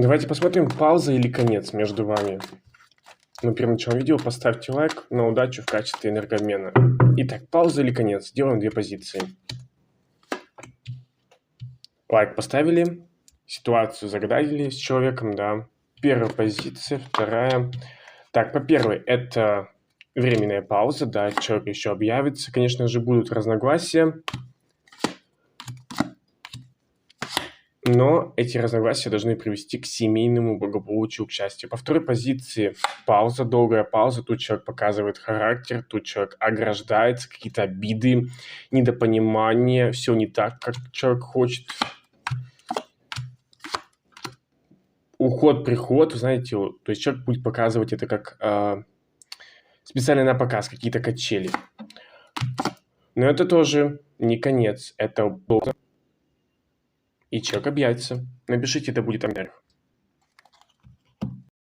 Давайте посмотрим, пауза или конец между вами. Но перед началом видео поставьте лайк на удачу в качестве энергообмена. Итак, пауза или конец. Делаем две позиции. Лайк поставили. Ситуацию загадали с человеком, да. Первая позиция, вторая. Так, по первой, это временная пауза, да, человек еще объявится. Конечно же, будут разногласия. Но эти разногласия должны привести к семейному благополучию, к счастью. По второй позиции пауза, долгая пауза. Тут человек показывает характер, тут человек ограждается, какие-то обиды, недопонимание, все не так, как человек хочет. Уход-приход, знаете, то есть человек будет показывать это как специально на показ, какие-то качели. Но это тоже не конец, это пауза. И человек объявится. Напишите, это будет в комментариях.